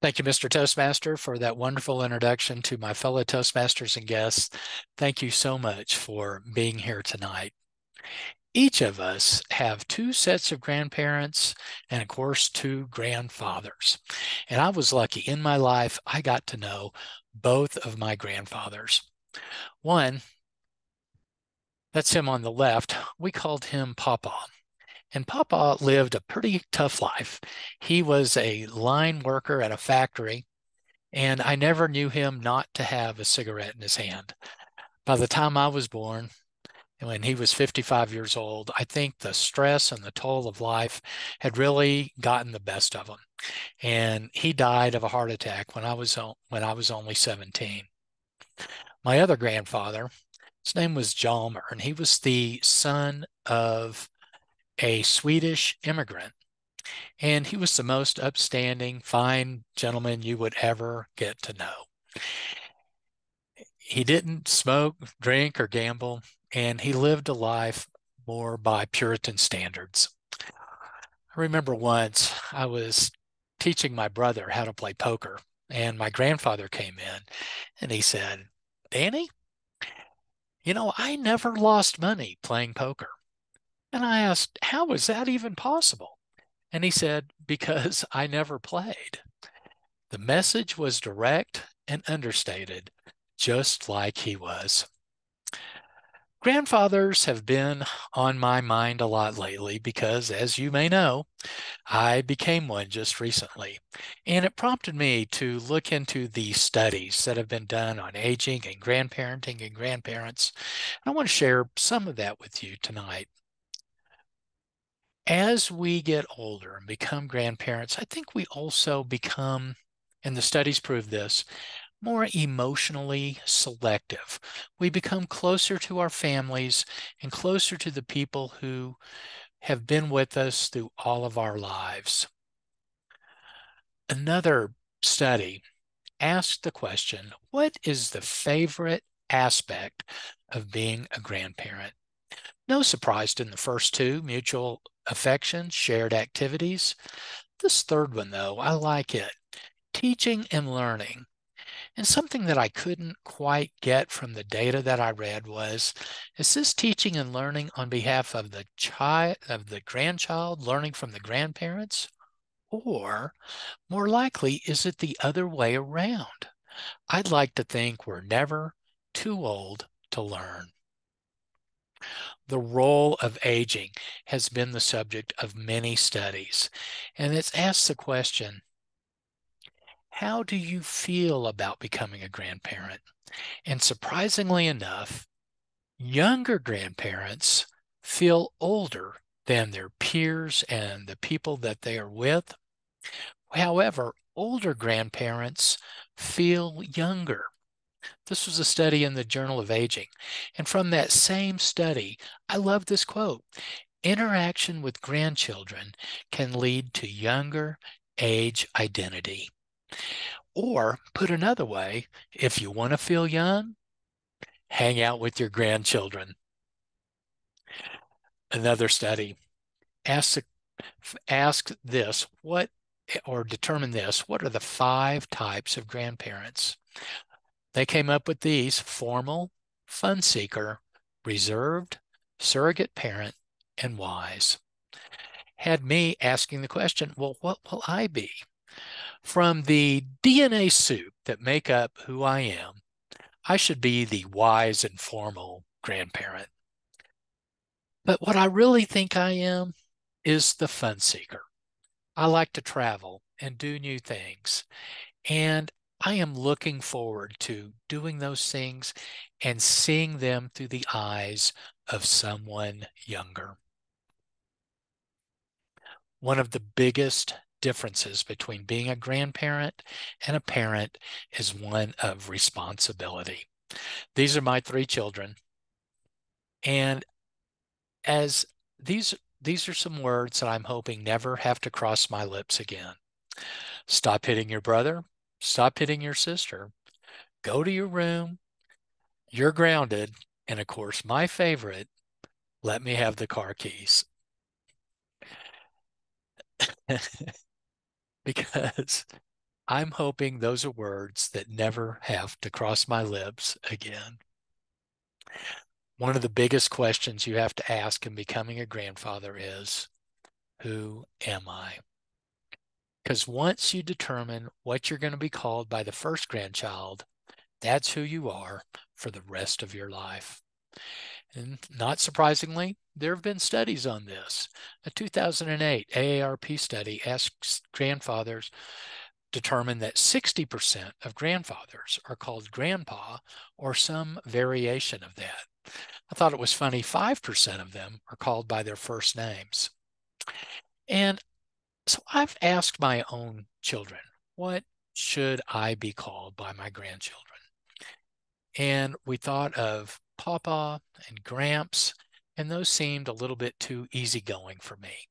Thank you, Mr. Toastmaster, for that wonderful introduction to my fellow Toastmasters and guests. Thank you so much for being here tonight. Each of us have two sets of grandparents and, of course, two grandfathers. And I was lucky. In my life, I got to know both of my grandfathers. One, that's him on the left. We called him Papa. And Papa lived a pretty tough life. He was a line worker at a factory, and I never knew him not to have a cigarette in his hand. By the time I was born, when he was 55 years old, I think the stress and the toll of life had really gotten the best of him. And he died of a heart attack when I was only 17. My other grandfather, his name was Jalmer, and he was the son of a Swedish immigrant. And he was the most upstanding, fine gentleman you would ever get to know. He didn't smoke, drink, or gamble, and he lived a life more by Puritan standards. I remember once I was teaching my brother how to play poker, and my grandfather came in and he said, "Danny, I never lost money playing poker." And I asked, "How is that even possible?" And he said, "Because I never played." The message was direct and understated, just like he was. Grandfathers have been on my mind a lot lately because, as you may know, I became one just recently. And it prompted me to look into the studies that have been done on aging and grandparenting and grandparents. I want to share some of that with you tonight. As we get older and become grandparents, I think we also become, and the studies prove this, more emotionally selective. We become closer to our families and closer to the people who have been with us through all of our lives. Another study asked the question, what is the favorite aspect of being a grandparent? No surprise in the first two, mutual affection, shared activities. This third one, though, I like it. Teaching and learning. And something that I couldn't quite get from the data that I read was, is this teaching and learning on behalf of the child, of the grandchild learning from the grandparents? Or more likely, is it the other way around? I'd like to think we're never too old to learn. The role of aging has been the subject of many studies, and it's asked the question, how do you feel about becoming a grandparent? And surprisingly enough, younger grandparents feel older than their peers and the people that they are with. However, older grandparents feel younger. This was a study in the Journal of Aging. And from that same study, I love this quote: interaction with grandchildren can lead to younger age identity. Or, put another way, if you want to feel young, hang out with your grandchildren. Another study asks this, what or determine this, what are the 5 types of grandparents? They came up with these: formal, fun seeker, reserved, surrogate parent, and wise. Had me asking the question, well, what will I be? From the DNA soup that make up who I am, I should be the wise and formal grandparent. But what I really think I am is the fun seeker. I like to travel and do new things. And I am looking forward to doing those things and seeing them through the eyes of someone younger. One of the biggest differences between being a grandparent and a parent is one of responsibility. These are my 3 children. And as these are some words that I'm hoping never have to cross my lips again. Stop hitting your brother. Stop hitting your sister. Go to your room. You're grounded. And of course, my favorite, let me have the car keys. Because I'm hoping those are words that never have to cross my lips again. One of the biggest questions you have to ask in becoming a grandfather is, who am I? Because once you determine what you're going to be called by the first grandchild, that's who you are for the rest of your life. And not surprisingly, there have been studies on this. A 2008 AARP study asks grandfathers determined that 60% of grandfathers are called grandpa or some variation of that. I thought it was funny, 5% of them are called by their first names. And so I've asked my own children, what should I be called by my grandchildren? And we thought of Papa and Gramps, and those seemed a little bit too easygoing for me.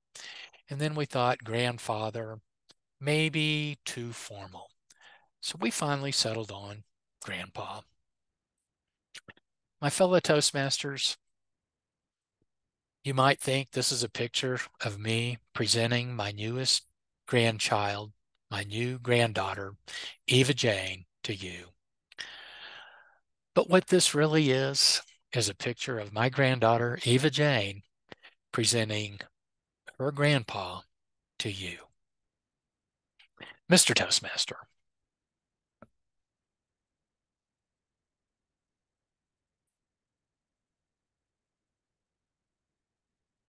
And then we thought grandfather, maybe too formal. So we finally settled on Grandpa. My fellow Toastmasters, you might think this is a picture of me presenting my newest grandchild, my new granddaughter, Eva Jane, to you. But what this really is a picture of my granddaughter, Eva Jane, presenting her grandpa to you. Mr. Toastmaster,